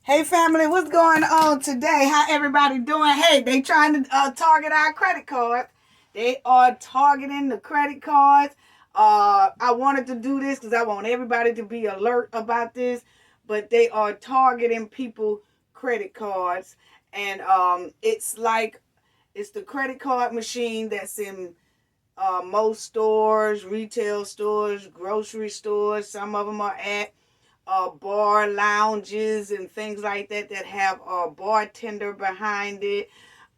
Hey family, what's going on today? How everybody doing? Hey, they trying to target our credit cards. They are targeting the credit cards. I wanted to do this because I want everybody to be alert about this, but they are targeting people credit cards, and it's the credit card machine that's in most stores, retail stores, grocery stores. Some of them are at bar lounges and things like that that have a bartender behind it.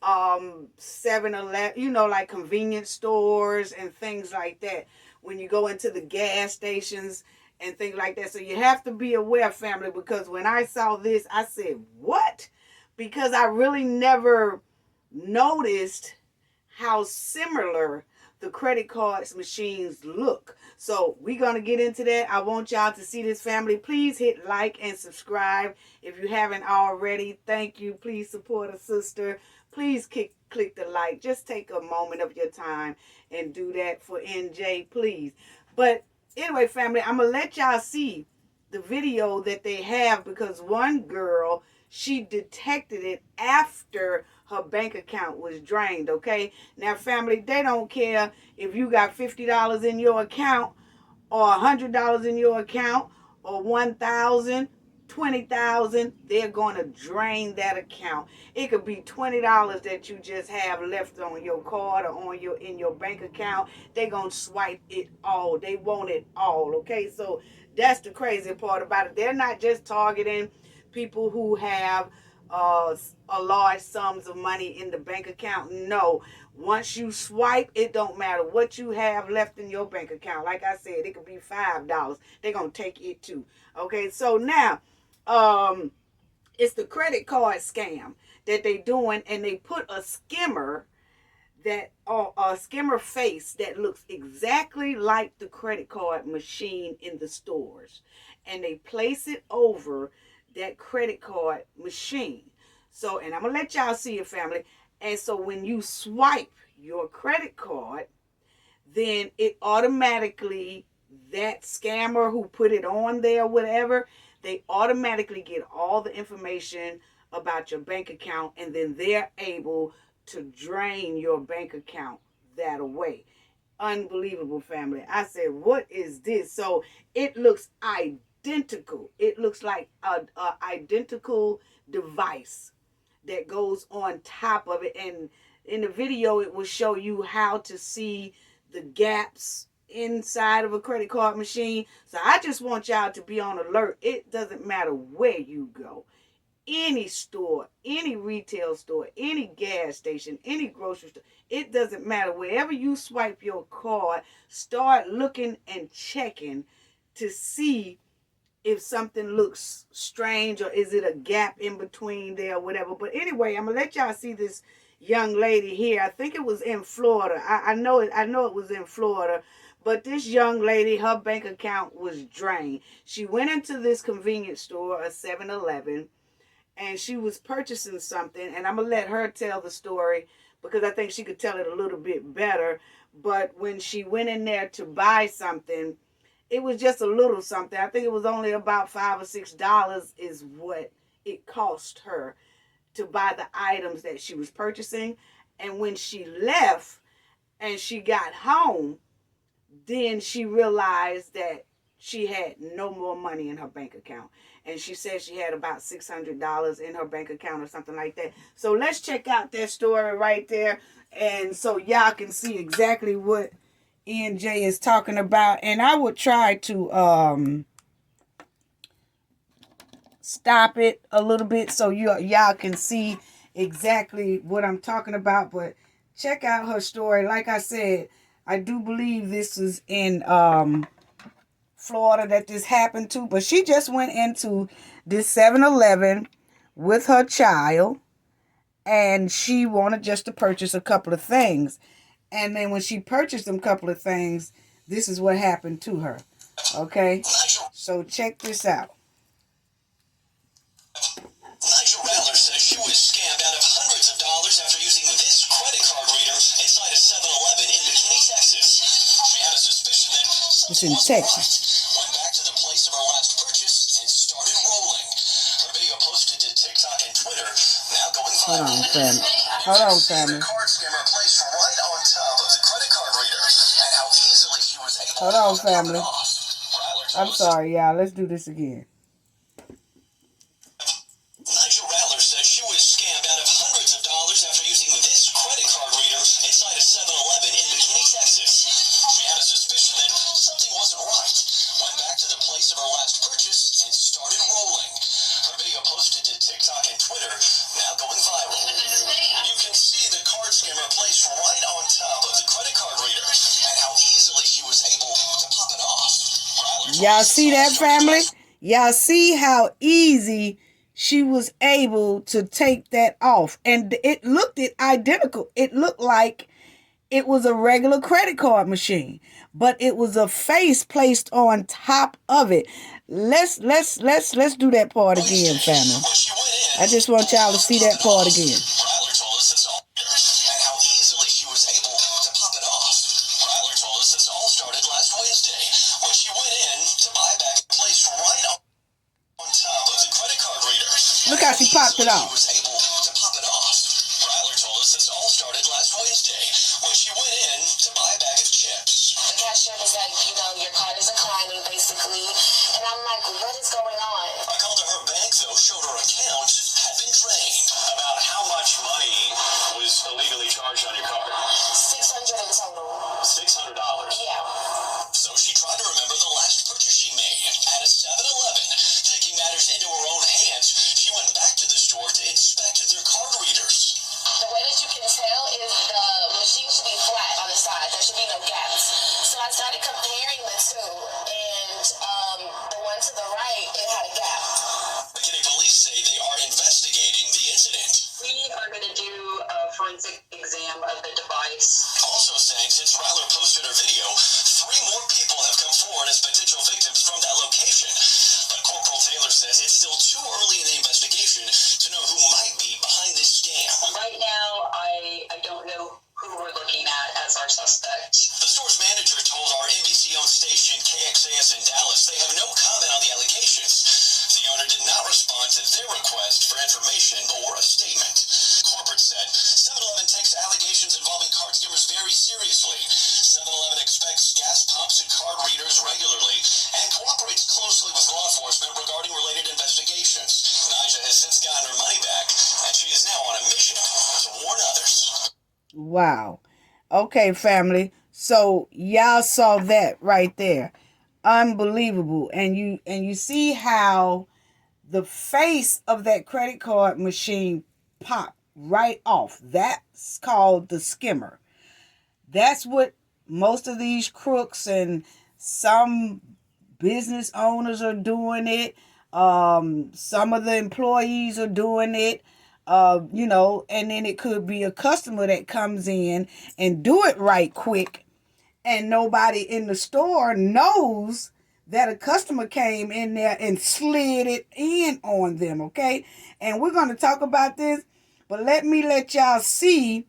7-Eleven, like convenience stores and things like that. When you go into the gas stations and things like that. So you have to be aware, family, because when I saw this, I said, what? Because I really never noticed how similar the credit cards machines look. So we're going to get into that. I want y'all to see this, family. Please hit like and subscribe if you haven't already. Thank you. Please support a sister. Please click the like. Just take a moment of your time and do that for NJ, please. But anyway, family, I'm going to let y'all see the video that they have, because one girl, she detected it after her bank account was drained. Okay, now family, they don't care if you got $50 in your account or $100 in your account or 1,000, 20,000. They're going to drain that account. It could be $20 that you just have left on your card or on your in your bank account. They're going to swipe it all. They want it all. Okay, so that's the crazy part about it. They're not just targeting people who have a large sums of money in the bank account. No, once you swipe, it don't matter what you have left in your bank account. Like I said, it could be $5. They're gonna take it too. Okay, so now it's the credit card scam that they doing, and they put a skimmer that a skimmer face that looks exactly like the credit card machine in the stores, and they place it over that credit card machine. So, and I'm gonna let y'all see it, family. And so when you swipe your credit card, then it automatically, that scammer who put it on there, whatever, they automatically get all the information about your bank account, and then they're able to drain your bank account that away. Unbelievable, family. I said, what is this? So it looks identical. It looks like a identical device that goes on top of it. And in the video, it will show you how to see the gaps inside of a credit card machine. So I just want y'all to be on alert. It doesn't matter where you go. Any store, any retail store, any gas station, any grocery store, it doesn't matter. Wherever you swipe your card, start looking and checking to see if something looks strange, or is it a gap in between there or whatever. But anyway, I'm gonna let y'all see this young lady here. I think it was in Florida. I know it was in Florida. But this young lady, her bank account was drained. She went into this convenience store, a 7-Eleven, and she was purchasing something, and I'm gonna let her tell the story because I think she could tell it a little bit better. But when she went in there to buy something, it was just a little something. I think it was only about $5 or $6 is what it cost her to buy the items that she was purchasing. And when she left and she got home, then she realized that she had no more money in her bank account. And she said she had about $600 in her bank account or something like that. So let's check out that story right there. And so y'all can see exactly what NJ is talking about. And I would try to stop it a little bit so y'all can see exactly what I'm talking about. But check out her story. Like I said, I do believe this is in Florida that this happened to, but she just went into this 7-Eleven with her child, and she wanted just to purchase a couple of things. And then when she purchased them couple of things, this is what happened to her. Okay, so check this out. Nigel Rattler says she was scammed out of hundreds of dollars after using this credit card reader inside a 7-Eleven in McKinney, Texas. She had a suspicion that something was wrong. Went back to the place of her last purchase and started rolling. Her video posted TikTok and Twitter, now going Hold viral. on, family. You Hold can on, see family. the card skimmer placed right on top of the credit card reader, and how easily she was able Hold on, to pop it family. off. I'm sorry, y'all. Let's do this again. Nigel Rattler says she was scammed out of hundreds of dollars after using this credit card reader inside a 7-Eleven in McKinney, Texas. She had a suspicion that something wasn't right, went back to the place of her last purchase, and started rolling. Her video posted to TikTok and Twitter, now going viral. You can see the card skimmer placed right on top of the credit card reader, and how easily she was able to pop it off. Y'all see that, family? Y'all see how easy she was able to take that off, and it looked identical. It looked like it was a regular credit card machine, but it was a face placed on top of it. Let's do that part again, family. I just want y'all to see that part again. Rattler told us this all and how easily she was able to pop it off. Rattler told us this all started last Wednesday when she went in to buy back placed right on top of the credit card reader. Look how she popped it off. She was able to pop it off. Rattler told us this all started last Wednesday when she went in to buy a bag of chips. The cashier was like, your card is declining, basically. And I'm like, what is going on? I called to her bank, though, showed her account had been drained. About how much money was illegally charged on your card? $600 in total. $600. Yeah. So she tried to remember the last purchase she made at a 7-Eleven. Taking matters into her own hands, she went back to the store to inspect their card readers. The way that you can tell is the machine should be flat on the side. There should be no gaps. So I started comparing the two, and the one to the right, it had a gap. McKinney police say they are investigating the incident. We are going to do a forensic exam of the device. Also saying since Rattler posted her video, 3 more people have come forward as potential victims from that location. But Corporal Taylor says it's still too early in the investigation to know who might be behind this scam. Right now, I don't know who we're looking at as our suspect. The store's manager told our NBC-owned station KXAS in Dallas they have no comment on the allegations. The owner did not respond to their request for information or a statement. Corporate said 7-Eleven takes allegations involving card skimmers very seriously. 7-Eleven expects gas pumps and card readers regularly and cooperates closely with law enforcement regarding related investigations. Naja has since gotten her money back, and she is now on a mission to warn others. Wow. Okay, family. So y'all saw that right there. Unbelievable. And you see how the face of that credit card machine popped right off. That's called the skimmer. That's what most of these crooks and some business owners are doing it. Some of the employees are doing it. And then it could be a customer that comes in and do it right quick, and nobody in the store knows that a customer came in there and slid it in on them, okay? And we're going to talk about this, but let y'all see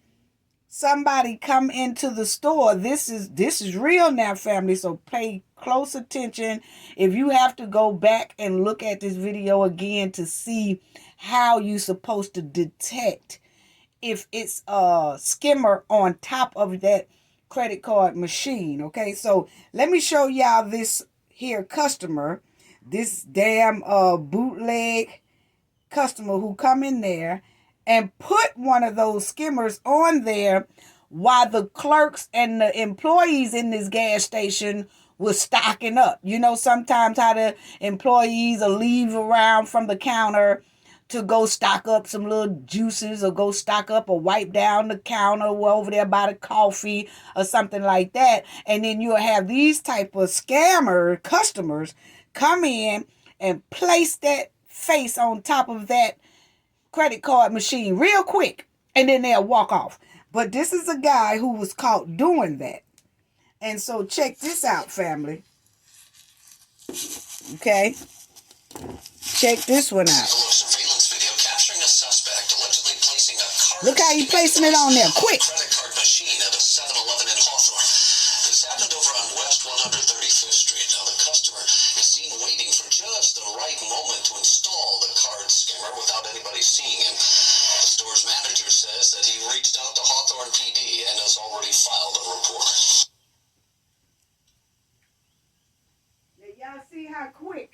somebody come into the store. This is real now, family, so pay close attention. If you have to go back and look at this video again to see how you're supposed to detect if it's a skimmer on top of that credit card machine, okay? So let me show y'all this here customer, this damn bootleg customer who come in there and put one of those skimmers on there while the clerks and the employees in this gas station was stocking up. You know, sometimes how the employees will leave around from the counter to go stock up some little juices or go stock up or wipe down the counter over there by the coffee or something like that. And then you'll have these type of scammer customers come in and place that face on top of that credit card machine real quick, and then they'll walk off. But this is a guy who was caught doing that. And so check this out, family. Okay? Check this one out. Surveillance video capturing a suspect allegedly placing a card. Look how he placing it on there, quick. Credit card machine at a 7-Eleven in Hawthorne. This happened over on West 135th Street. Now the customer is seen waiting for just the right moment to install the card skimmer without anybody seeing him. The store's manager says that he reached out to Hawthorne PD and has already filed a report. Now, y'all see how quick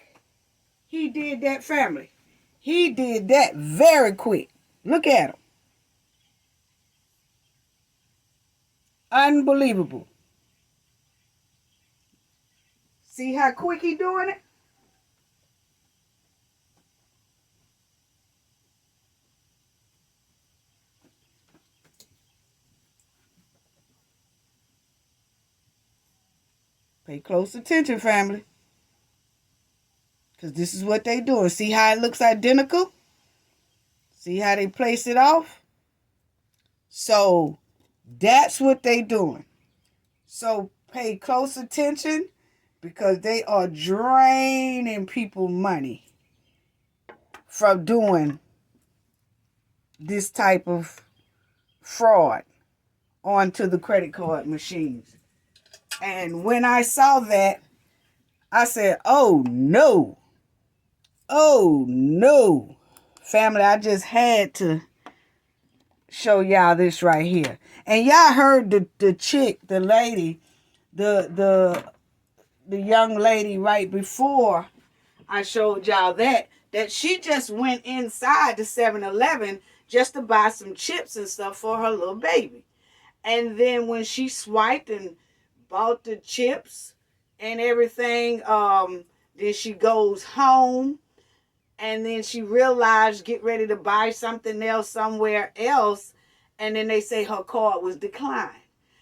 he did that, family? He did that very quick. Look at him. Unbelievable. See how quick he doing it? Pay close attention, family. Because this is what they doing. See how it looks identical? See how they place it off? So that's what they doing. So pay close attention because they are draining people money from doing this type of fraud onto the credit card machines. And when I saw that, I said, oh no. Oh no. Family, I just had to show y'all this right here. And y'all heard the chick, the lady, the young lady right before I showed y'all that she just went inside the 7-Eleven just to buy some chips and stuff for her little baby. And then when she swiped and bought the chips and everything, then she goes home. And then she realized, get ready to buy something else somewhere else. And then they say her card was declined.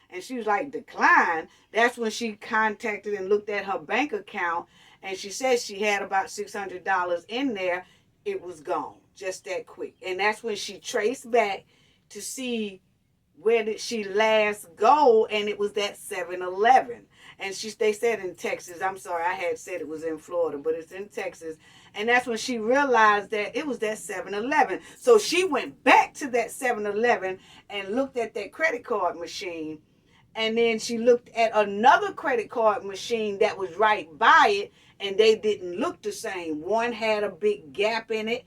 And she was like, declined? That's when she contacted and looked at her bank account. And she said she had about $600 in there. It was gone just that quick. And that's when she traced back to see where did she last go. And it was that 7-Eleven. And they said in Texas. I'm sorry, I had said it was in Florida, but it's in Texas. And that's when she realized that it was that 7-Eleven. So she went back to that 7-Eleven and looked at that credit card machine. And then she looked at another credit card machine that was right by it. And they didn't look the same. One had a big gap in it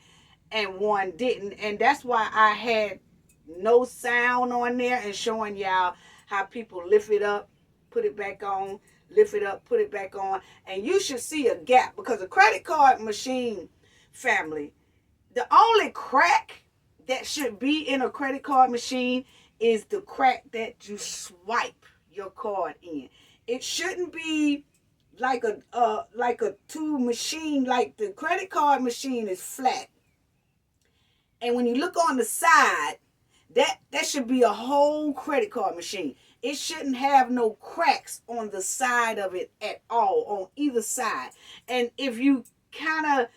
and one didn't. And that's why I had no sound on there and showing y'all how people lift it up, put it back on, lift it up, put it back on. And you should see a gap because a credit card machine, family, the only crack that should be in a credit card machine is the crack that you swipe your card in. It shouldn't be like a two machine. Like the credit card machine is flat. And when you look on the side, that should be a whole credit card machine. It shouldn't have no cracks on the side of it at all, on either side. And if you kind of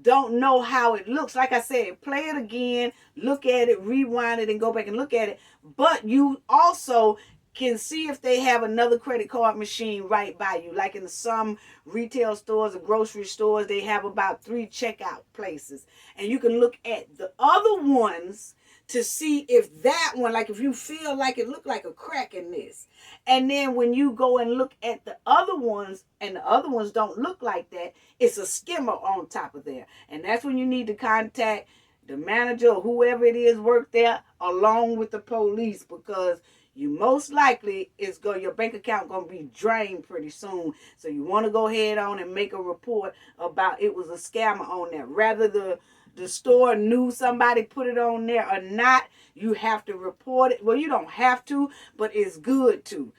don't know how it looks, like I said, play it again, look at it, rewind it, and go back and look at it. But you also can see if they have another credit card machine right by you. Like in some retail stores or grocery stores, they have about 3 checkout places. And you can look at the other ones to see if that one, like if you feel like it looked like a crack in this. And then when you go and look at the other ones, and the other ones don't look like that, it's a skimmer on top of there. And that's when you need to contact the manager or whoever it is work there along with the police, because you most likely your bank account gonna be drained pretty soon. So you want to go ahead on and make a report about it was a scammer on there. Rather the store knew somebody put it on there or not, you have to report it. Well, you don't have to, but it's good to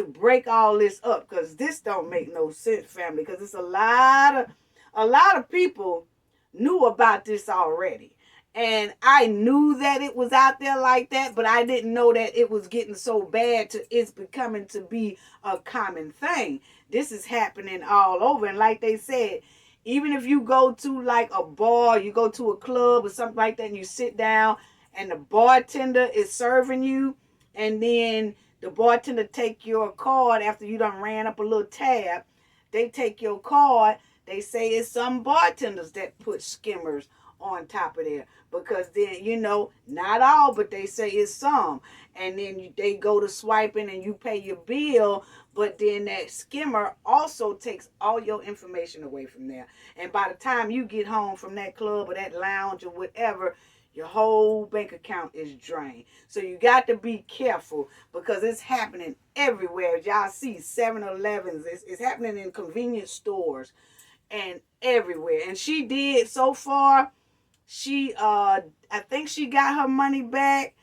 break all this up, because this don't make no sense, family, because it's a lot of people knew about this already. And I knew that it was out there like that, but I didn't know that it was getting so bad it's becoming to be a common thing. This is happening all over. And like they said, even if you go to like a bar, you go to a club or something like that, and you sit down and the bartender is serving you, and then the bartender take your card after you done ran up a little tab. They take your card. They say it's some bartenders that put skimmers on top of there, because then, not all, but they say it's some. And then they go to swiping and you pay your bill, but then that skimmer also takes all your information away from there. And by the time you get home from that club or that lounge or whatever, your whole bank account is drained. So you got to be careful because it's happening everywhere. Y'all see 7-Elevens. It's happening in convenience stores and everywhere. And she did so far. I think she got her money back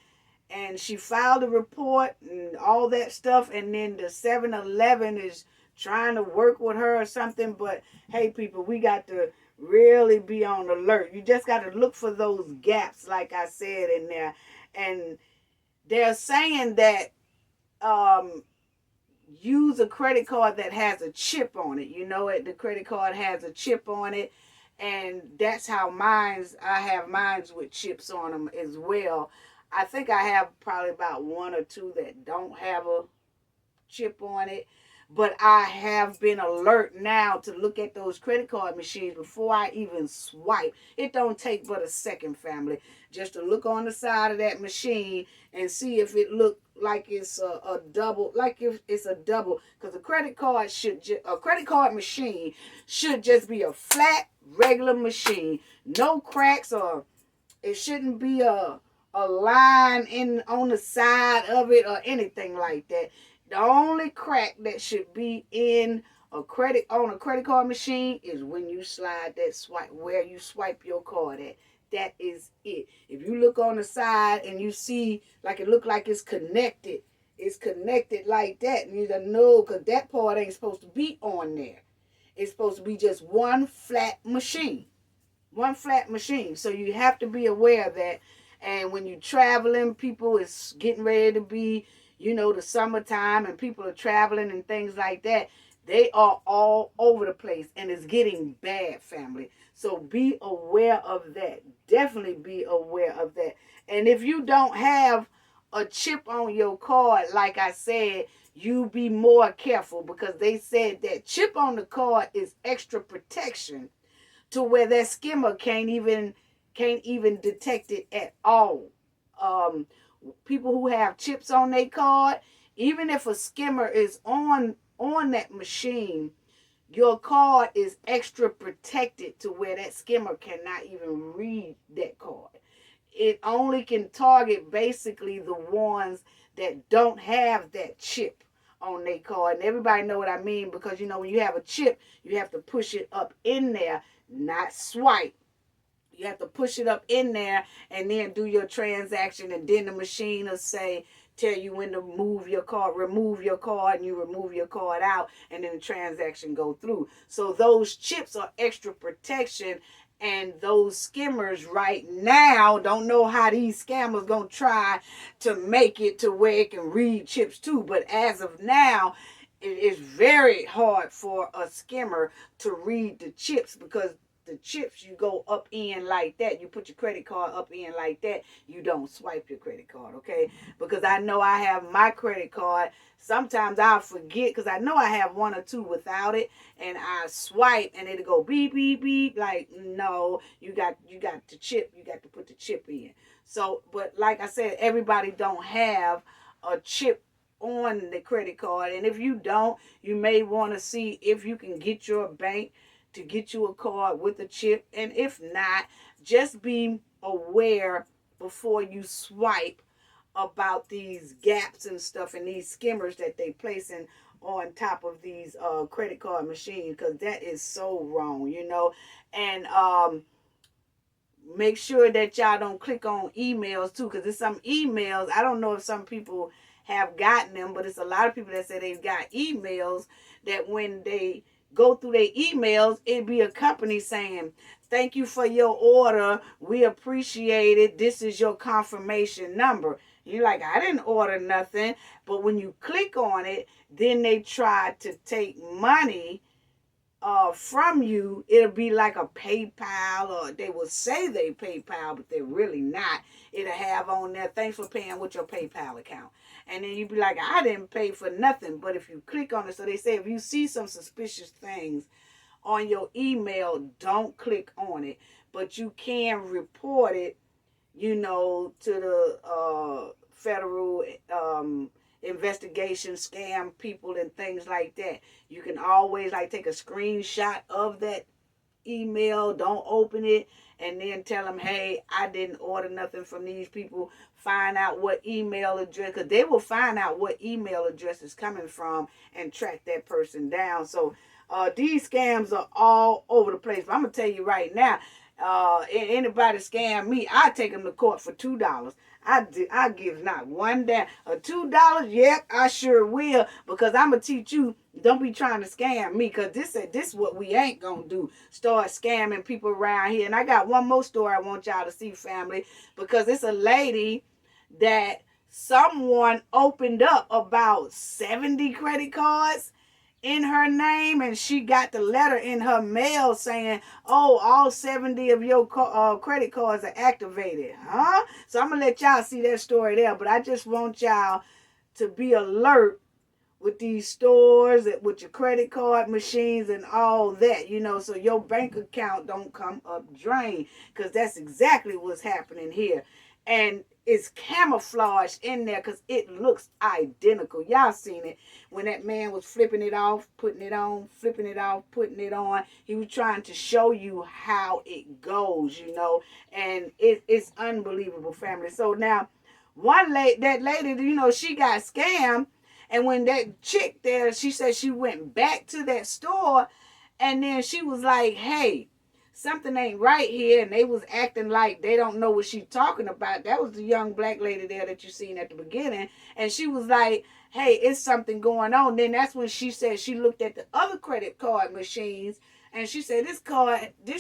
and she filed a report and all that stuff. And then the 7-Eleven is trying to work with her or something. But hey, people, we got to really be on alert. You just got to look for those gaps, like I said in there. And they're saying that use a credit card that has a chip on it. You know it. The credit card has a chip on it. And that's how I have mines with chips on them as well. I think I have probably about one or two that don't have a chip on it. But I have been alert now to look at those credit card machines before I even swipe. It don't take but a second, family, just to look on the side of that machine and see if it look like it's a double, like if it's a double. Because a credit card machine should just be a flat, regular machine, no cracks, or it shouldn't be a line in on the side of it or anything like that. The only crack that should be in a credit card machine is when you slide that swipe, where you swipe your card at. That is it. If you look on the side and you see like it look like it's connected like that, and you know, because that part ain't supposed to be on there. It's supposed to be just one flat machine. One flat machine. So you have to be aware of that. And when you're traveling, people is getting ready to be, the summertime and people are traveling and things like that. They are all over the place and it's getting bad, family. So be aware of that. Definitely be aware of that. And if you don't have a chip on your card, like I said, you be more careful because they said that chip on the card is extra protection to where that skimmer can't even detect it at all. People who have chips on their card, even if a skimmer is on that machine, your card is extra protected to where that skimmer cannot even read that card. It only can target basically the ones that don't have that chip on their card. And everybody know what I mean because, when you have a chip, you have to push it up in there, not swipe. You have to push it up in there and then do your transaction, and then the machine will tell you when to remove your card, and you remove your card out, and then the transaction go through. So those chips are extra protection, and those skimmers right now don't know how these scammers gonna try to make it to where it can read chips too. But as of now, it is very hard for a skimmer to read the chips because the chips, you go up in like that. You put your credit card up in like that. You don't swipe your credit card, okay? Because I know I have my credit card. Sometimes I'll forget because I know I have one or two without it, and I swipe and it'll go beep beep beep. Like, no, you got the chip. You got to put the chip in. So, but like I said, everybody don't have a chip on the credit card, and if you don't, you may want to see if you can get your bank to get you a card with a chip. And if not, just be aware before you swipe about these gaps and stuff and these skimmers that they placing on top of these credit card machines, because that is so wrong, and make sure that y'all don't click on emails too, because there's some emails, I don't know if some people have gotten them, but it's a lot of people that say they've got emails that when they go through their emails, it'd be a company saying, thank you for your order, we appreciate it, this is your confirmation number. You're like, I didn't order nothing. But when you click on it, then they try to take money from you. It'll be like a PayPal, or they will say they PayPal, but they're really not. It'll have on there, thanks for paying with your PayPal account. And then you'd be like, I didn't pay for nothing. But if you click on it, so they say if you see some suspicious things on your email, don't click on it. But you can report it, to the federal investigation, scam people and things like that. You can always take a screenshot of that email, don't open it, and then tell them, hey, I didn't order nothing from these people. Find out what email address, because they will find out what email address is coming from and track that person down. So these scams are all over the place. But I'm going to tell you right now, anybody scam me, I take them to court for $2. I give not one damn. $2, yep, I sure will, because I'm gonna teach you. Don't be trying to scam me, because this is what we ain't gonna do. Start scamming people around here. And I got one more story I want y'all to see, family, because it's a lady that someone opened up about 70 credit cards in her name, and she got the letter in her mail saying, oh, all 70 of your credit cards are activated. Huh? So I'm gonna let y'all see that story there, but I just want y'all to be alert with these stores, with your credit card machines and all that, so your bank account don't come up drained, because that's exactly what's happening here. And it's camouflaged in there because it looks identical. Y'all seen it when that man was flipping it off, putting it on, flipping it off, putting it on. He was trying to show you how it goes, and it's unbelievable, family. So now, that lady, she got scammed. And when that chick there, she said she went back to that store, and then she was like, hey, something ain't right here. And they was acting like they don't know what she's talking about. That was the young black lady there that you seen at the beginning. And she was like, hey, it's something going on. Then that's when she said she looked at the other credit card machines, and she said, this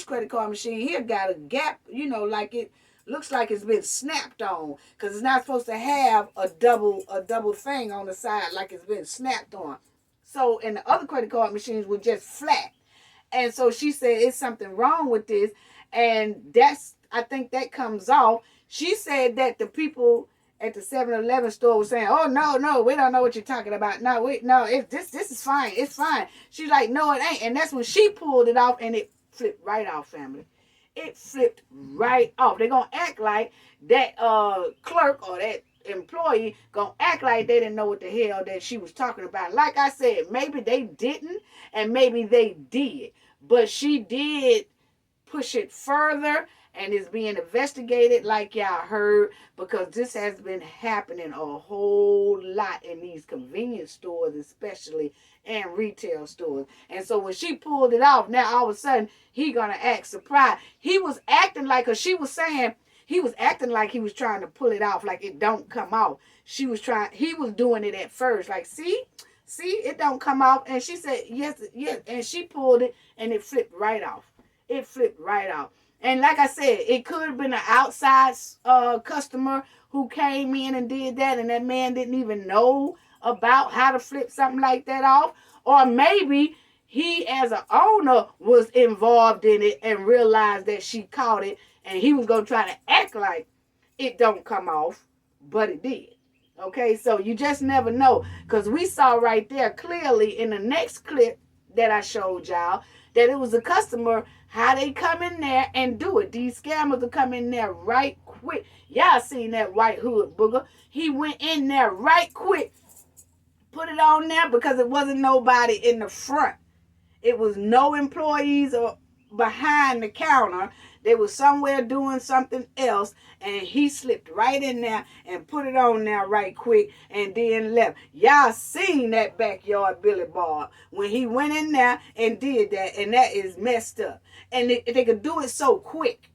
credit card machine here got a gap, like it looks like it's been snapped on, because it's not supposed to have a double thing on the side like it's been snapped on. So, and the other credit card machines were just flat. And so she said, it's something wrong with this. And I think that comes off. She said that the people at the 7-Eleven store was saying, oh, no, we don't know what you're talking about. No, this is fine. It's fine. She's like, no, it ain't. And that's when she pulled it off, and it flipped right off, family. It flipped right off. They're going to act like that clerk or that employee going to act like they didn't know what the hell that she was talking about. Like I said, maybe they didn't and maybe they did. But she did push it further, and is being investigated, like y'all heard, because this has been happening a whole lot in these convenience stores, especially, and retail stores. And so when she pulled it off, now all of a sudden he gonna act surprised. He was acting like, cause she was saying he was acting like he was trying to pull it off, like it don't come off. He was doing it at first, like see, it don't come off. And she said yes, and she pulled it, and it flipped right off. It flipped right off. And like I said, it could have been an outside customer who came in and did that, and that man didn't even know about how to flip something like that off. Or maybe he, as an owner, was involved in it and realized that she caught it, and he was going to try to act like it don't come off, but it did. Okay, so you just never know, because we saw right there clearly in the next clip that I showed y'all that it was a customer, how they come in there and do it. These scammers will come in there right quick. Y'all seen that white hood booger. He went in there right quick, put it on there, because it wasn't nobody in the front. It was no employees or behind the counter. They were somewhere doing something else, and he slipped right in there and put it on there right quick and then left. Y'all seen that backyard Billy Bob when he went in there and did that, and that is messed up. And they could do it so quick.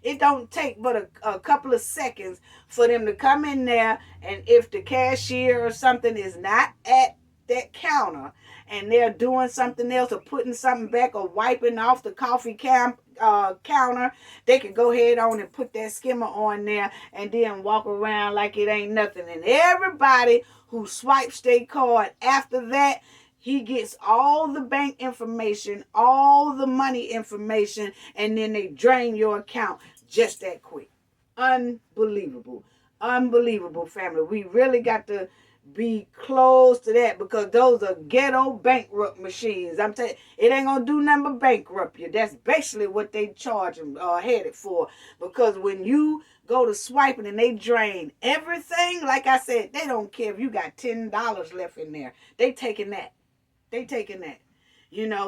It don't take but a couple of seconds for them to come in there, and if the cashier or something is not at that counter and they're doing something else or putting something back or wiping off the coffee counter, they can go ahead on and put that skimmer on there and then walk around like it ain't nothing. And everybody who swipes their card after that, he gets all the bank information, all the money information, and then they drain your account just that quick. Unbelievable. Unbelievable, family. We really got to be close to that, because those are ghetto bankrupt machines. I'm telling you, it ain't gonna do nothing but bankrupt you. That's basically what they charge them headed for. Because when you go to swiping and they drain everything, like I said, they don't care if you got $10 left in there. They taking that.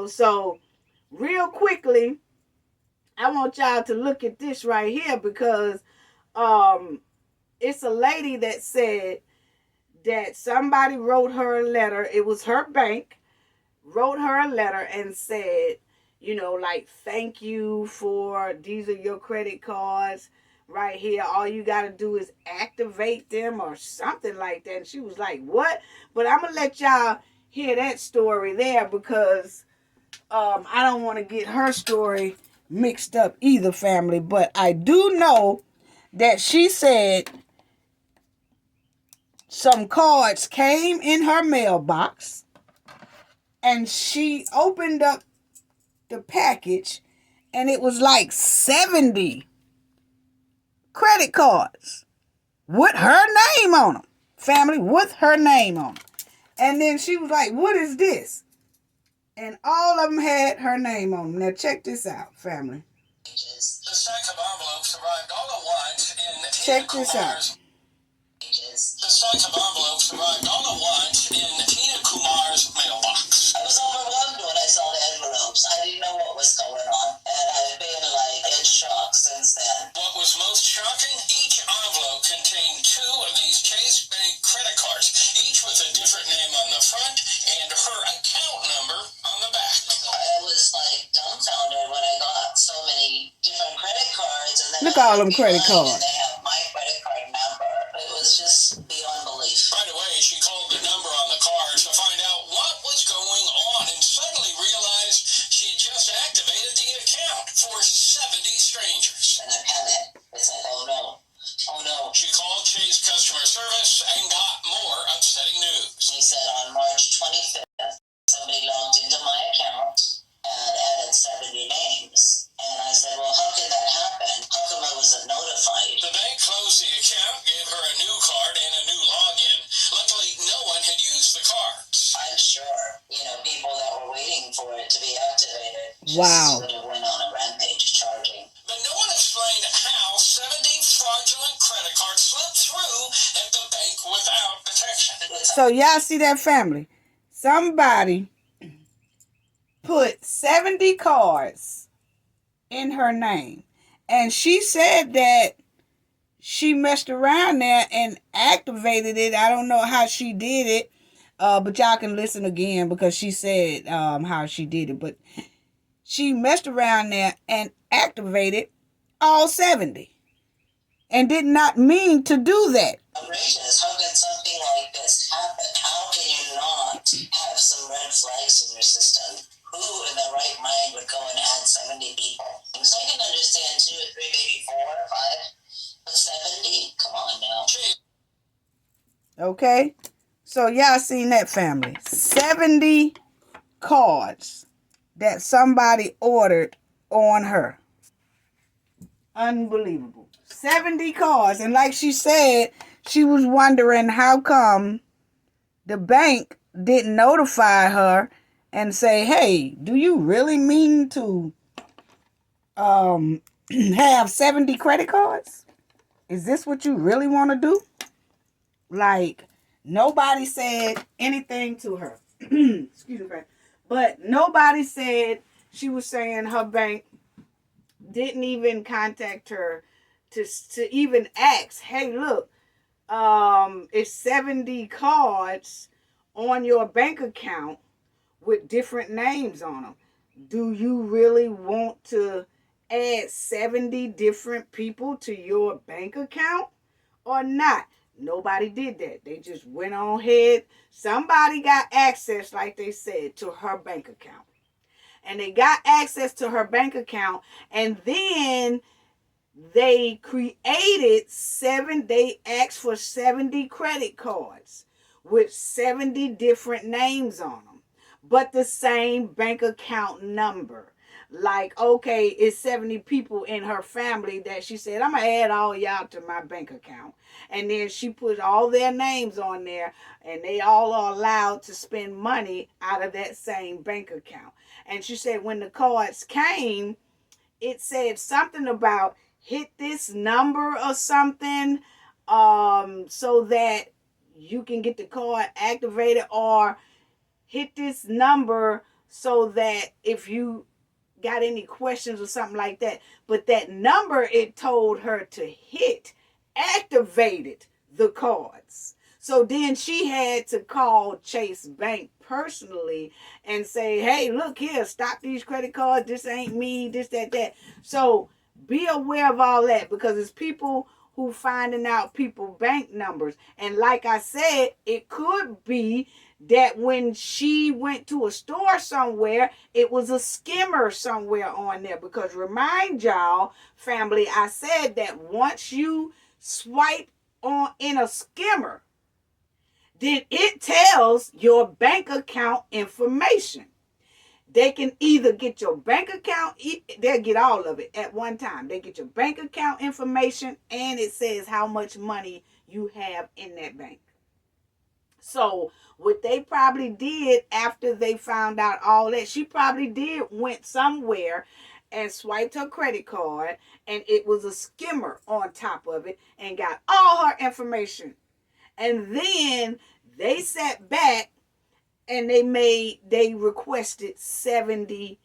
So real quickly, I want y'all to look at this right here because it's a lady that said that somebody wrote her a letter. It was her bank wrote her a letter and said, like, thank you for, these are your credit cards right here. All you got to do is activate them or something like that. And she was like, what? But I'm going to let y'all hear that story there because I don't want to get her story mixed up either, family. But I do know that she said some cards came in her mailbox and she opened up the package and it was like 70 credit cards with her name on them. Family, with her name on them. And then she was like, what is this? And all of them had her name on them. Now check this out, family. The stack of envelopes arrived all at once in Check Tina this out. Kumar's. The stack of envelopes arrived all at once in Tina Kumar's mailbox. I was overwhelmed when I saw the envelopes. I didn't know what was going on, and I've been like in shock since then. What was most shocking? Each envelope contained two of these Chase Bank credit cards, each with a different name on the front and her account number on the back. I was like dumbfounded when I got so many different credit cards, and then Look at all them credit cards. and they have my credit card number. It was just beyond belief. Right away, she called the number on the cards to find out what was going on and suddenly realized she had just activated the account for 70 strangers. And I panicked. It's like, oh no. Oh no. She called Chase customer service and got more upsetting news. He said on March 25th, somebody logged into my account and added 70 names. And I said, well, how can that happen? How come I wasn't notified? The bank closed the account, gave her a new card and a new login. Luckily, no one had used the cards. I'm sure, people that were waiting for it to be activated Wow. just would have went on a rampage charging. But no one explained how 70 fraudulent credit cards slipped through at the bank without detection. So y'all see that, family? Somebody put 70 cards in her name. And she said that she messed around there and activated it. I don't know how she did it. But y'all can listen again because she said how she did it. But she messed around there and activated all 70. And did not mean to do that. Outrageous. How can something like this happen? How can you not have some red flags in your system? Who in their right mind would go and add 70 people? So I can understand 2 or 3, maybe 4 or 5, but 70? Come on now. Okay? So y'all seen that, family. 70 cards that somebody ordered on her. Unbelievable. 70 cards. And like she said, she was wondering how come the bank didn't notify her and say, hey, do you really mean to have 70 credit cards? Is this what you really want to do? Like, nobody said anything to her. Excuse me, but nobody said, she was saying her bank didn't even contact her to even ask, hey, look, it's 70 cards on your bank account with different names on them. Do you really want to add 70 different people to your bank account or not? Nobody did that. They just went on ahead. Somebody got access, like they said, to her bank account. And they got access to her bank account. And then they asked for 70 credit cards with 70 different names on them, but the same bank account number. Like, okay, it's 70 people in her family that she said, I'm going to add all y'all to my bank account. And then she put all their names on there, and they all are allowed to spend money out of that same bank account. And she said when the cards came, it said something about hit this number or something so that you can get the card activated, or hit this number so that if you got any questions or something like that. But that number it told her to hit activated the cards. So then she had to call Chase Bank personally and say, hey, look here, stop these credit cards. This ain't me, this, that. So be aware of all that, because it's people who finding out people bank numbers. And like I said, it could be that when she went to a store somewhere, it was a skimmer somewhere on there. Because remind y'all, family, I said that once you swipe on in a skimmer, then it tells your bank account information. They can either get your bank account, they'll get all of it at one time. They get your bank account information, and it says how much money you have in that bank. So what they probably did after they found out all that, she probably did went somewhere and swiped her credit card, and it was a skimmer on top of it and got all her information. And then they sat back and they requested 70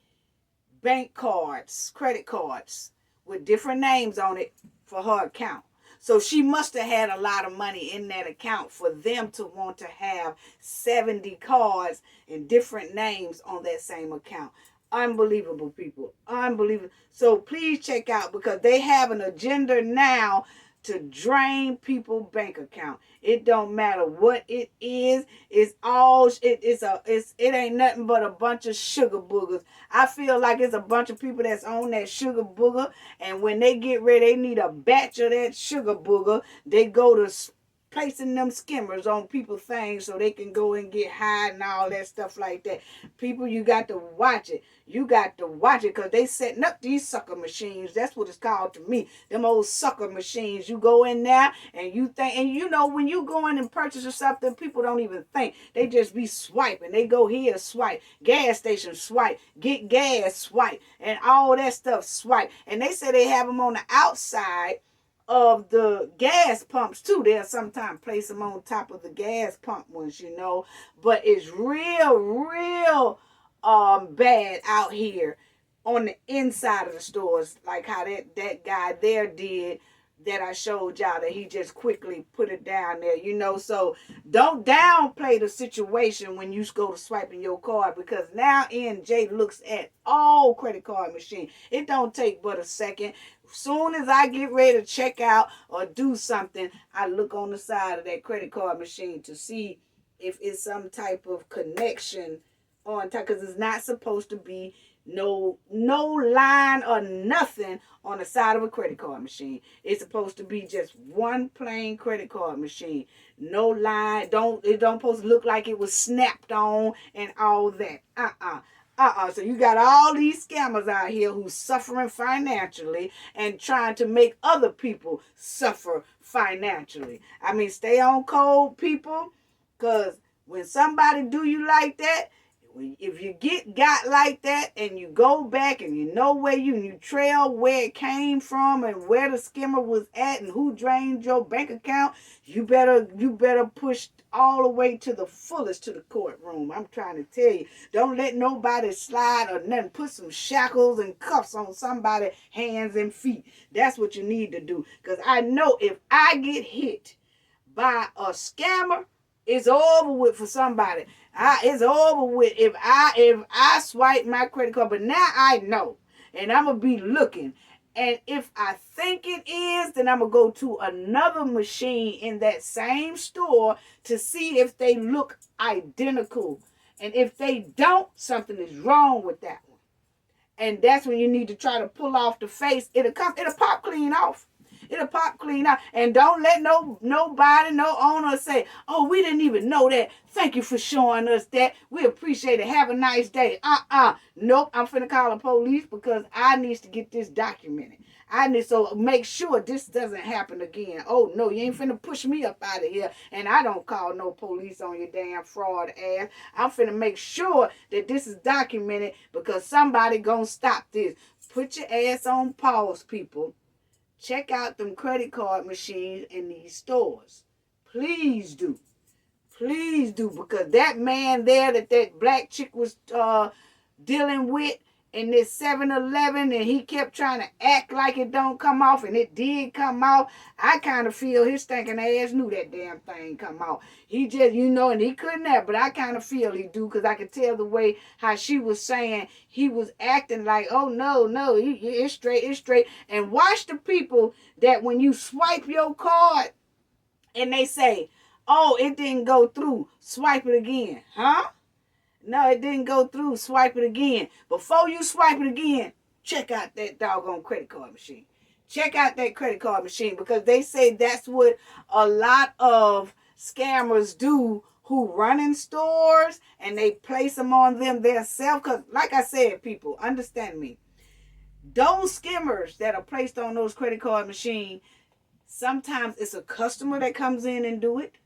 bank cards, credit cards with different names on it for her account. So she must have had a lot of money in that account for them to want to have 70 cards and different names on that same account. Unbelievable, people. Unbelievable. So please check out, because they have an agenda now to drain people's bank account. It don't matter what it is. It's all it ain't nothing but a bunch of sugar boogers. I feel like it's a bunch of people that's on that sugar booger, and when they get ready, they need a batch of that sugar booger. They go to placing them skimmers on people's things so they can go and get high and all that stuff like that. People, you got to watch it. You got to watch it, because they setting up these sucker machines. That's what it's called to me. Them old sucker machines. You go in there and you think, and you know, when you go in and purchase something, people don't even think. They just be swiping. They go here, swipe. Gas station, swipe. Get gas, swipe. And all that stuff, swipe. And they say they have them on the outside of the gas pumps too. They'll sometimes place them on top of the gas pump ones, you know. But it's real bad out here on the inside of the stores, like how that guy there did, that I showed y'all, that he just quickly put it down there, you know. So don't downplay the situation when you go to swiping your card, because now NJ looks at all credit card machines. It don't take but a second. Soon as I get ready to check out or do something, I look on the side of that credit card machine to see if it's some type of connection on top, because it's not supposed to be no line or nothing on the side of a credit card machine. It's supposed to be just one plain credit card machine. No line. It don't supposed to look like it was snapped on and all that. So you got all these scammers out here who's suffering financially and trying to make other people suffer financially. I mean, stay on code, people, because when somebody do you like that, if you got like that and you go back and you know where you trail where it came from and where the skimmer was at and who drained your bank account, you better push all the way to the fullest to the courtroom. I'm trying to tell you, don't let nobody slide or nothing. Put some shackles and cuffs on somebody's hands and feet. That's what you need to do. Because I know if I get hit by a scammer, it's over with for somebody. It's over with if I swipe my credit card. But now I know, and I'm gonna be looking. And if I think it is, then I'm gonna go to another machine in that same store to see if they look identical. And if they don't, something is wrong with that one. And that's when you need to try to pull off the face. It'll pop clean off. It'll pop clean out. And don't let nobody, no owner say, oh, we didn't even know that. Thank you for showing us that. We appreciate it. Have a nice day. Nope, I'm finna call the police because I need to get this documented. So make sure this doesn't happen again. Oh, no, you ain't finna push me up out of here. And I don't call no police on your damn fraud ass. I'm finna make sure that this is documented because somebody gonna stop this. Put your ass on pause, people. Check out them credit card machines in these stores. Please do. Please do. Because that man there that black chick was dealing with in this 7-Eleven, and he kept trying to act like it don't come off, and it did come off. I kind of feel his stinking ass knew that damn thing come off. He just, and he couldn't have, but I kind of feel he do, because I could tell the way how she was saying he was acting like, oh, no, it's straight. And watch the people that when you swipe your card and they say, oh, it didn't go through, swipe it again. Huh? No, it didn't go through. Swipe it again. Before you swipe it again, check out that doggone credit card machine. Check out that credit card machine, because they say that's what a lot of scammers do who run in stores, and they place them on them themselves. Because like I said, people, understand me. Those skimmers that are placed on those credit card machines, sometimes it's a customer that comes in and do it.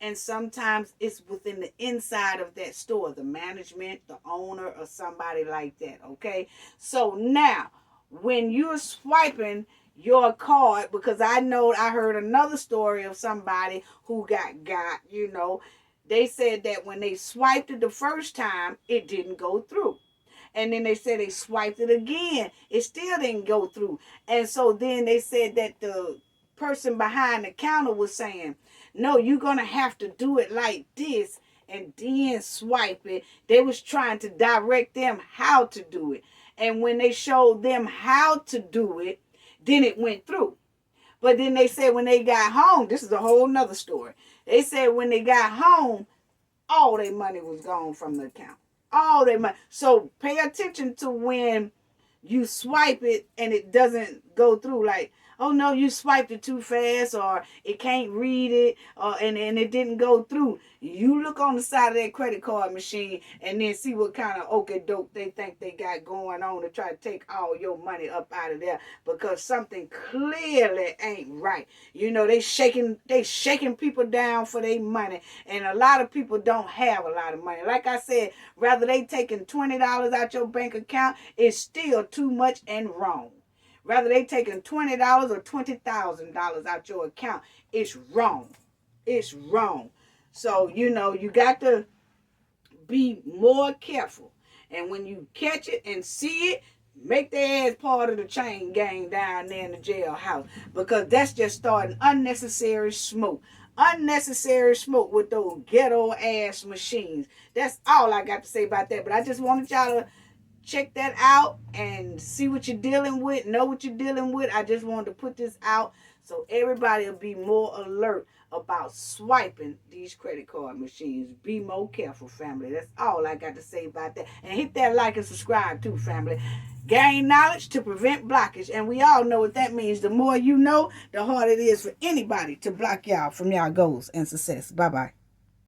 And sometimes it's within the inside of that store, the management, the owner, or somebody like that, okay? So now, when you're swiping your card, because I heard another story of somebody who got, they said that when they swiped it the first time, it didn't go through. And then they said they swiped it again. It still didn't go through. And so then they said that the person behind the counter was saying, no, you're going to have to do it like this and then swipe it. They was trying to direct them how to do it. And when they showed them how to do it, then it went through. But then they said when they got home, this is a whole nother story. They said when they got home, all their money was gone from the account. All their money. So pay attention to when you swipe it and it doesn't go through. Like, oh no, you swiped it too fast, or it can't read it, and it didn't go through. You look on the side of that credit card machine and then see what kind of okie doke they think they got going on to try to take all your money up out of there, because something clearly ain't right. They shaking people down for their money, and a lot of people don't have a lot of money. Like I said, rather they taking $20 out your bank account, it's still too much and wrong. Rather they taking $20 or $20,000 out your account, it's wrong. It's wrong. So, you got to be more careful. And when you catch it and see it, make their ass part of the chain gang down there in the jailhouse. Because that's just starting unnecessary smoke. Unnecessary smoke with those ghetto ass machines. That's all I got to say about that. But I just wanted y'all to check that out and see what you're dealing with, know what you're dealing with. I just wanted to put this out so everybody will be more alert about swiping these credit card machines. Be more careful, family. That's all I got to say about that. And hit that like and subscribe too, family. Gain knowledge to prevent blockage. And we all know what that means. The more you know, the harder it is for anybody to block y'all from y'all goals and success. Bye-bye.